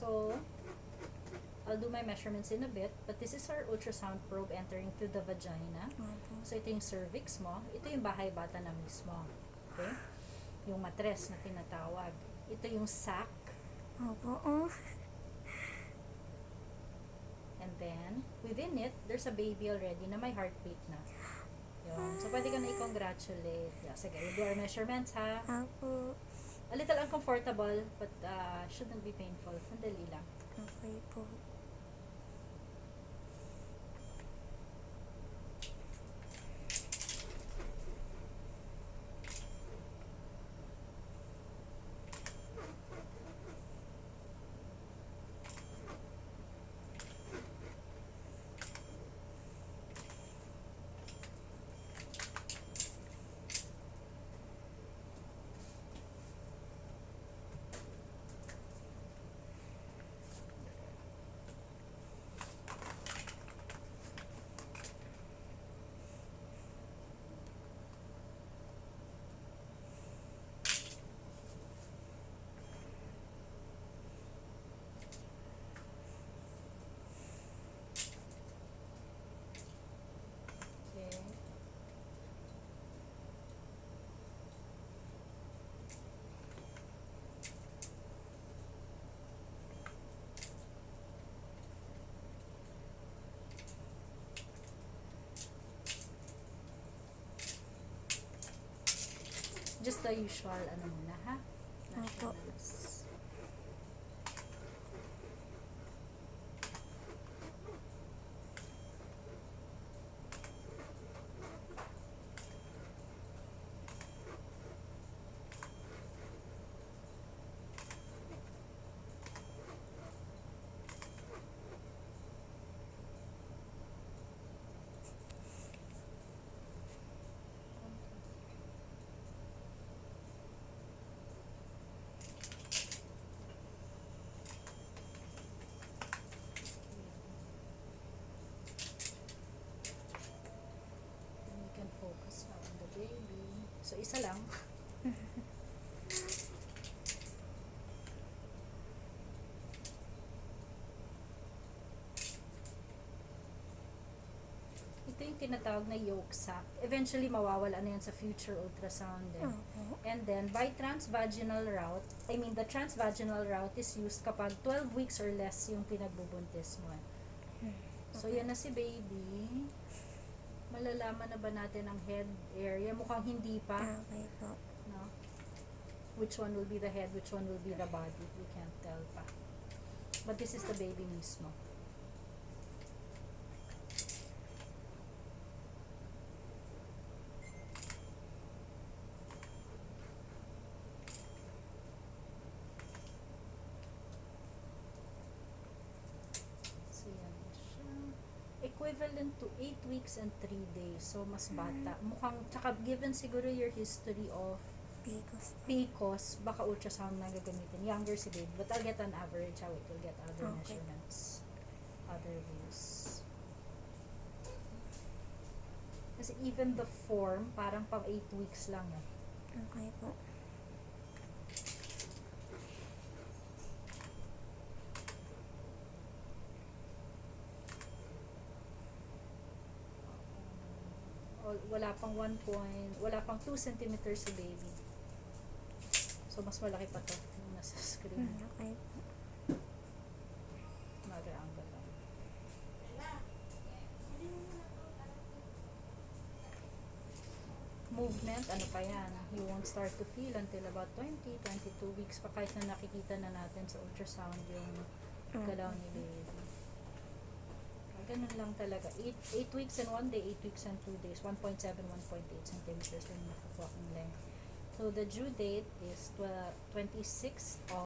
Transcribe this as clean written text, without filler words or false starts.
So, I'll do my measurements in a bit, but this is our ultrasound probe entering through the vagina. Opo. So, ito yung cervix mo. Ito yung bahay bata na mismo. Okay? Yung matres na tinatawag. Ito yung sac. Opo. Oh. And then, within it, there's a baby already na may heartbeat na. Yun. So, pwede ka na i-congratulate. Yeah, sige, we'll do our measurements, ha? Opo. A little uncomfortable, but shouldn't be painful. Sandali lang. Okay po. Okay. Just the usual, ano muna, ha? Opo. Measurements. Then we can focus now on the baby. So, isa lang. Ito yung tinatawag na yolk sac. Eventually, mawawala na yan sa future ultrasound. Opo. And then, by transvaginal route, the transvaginal route is used kapag 12 weeks or less yung pinagbubuntis mo. So, yan na si baby. Malalaman na ba natin ang head area? Mukhang hindi pa. Okay po. No? Which one will be the head, which one will be the body? We can't tell pa. But this is the baby mismo. So, yan siya. Equivalent to 8 weeks and 3 days. So, mas bata. Mukhang, tsaka given siguro your history of Picos po. PCOS, baka ultrasound na gagamitin. Younger si baby. But I'll get an average. How it will get other Okay. measurements. Other views. Kasi even the form, parang pang 8 weeks lang eh. Okay po. Wala pang 2 centimeters si baby. So, mas malaki pa to yung nasa screen. Okay po. Mother angle lang. Movement, ano pa yan? You won't start to feel until about 22 weeks pa, kahit na nakikita na natin sa ultrasound yung galaw ni baby. Ganun lang talaga. 8 weeks and 1 day, 8 weeks and 2 days. 1.7, 1.8 centimeters yung nakukuha kong length. So, the due date is 26 of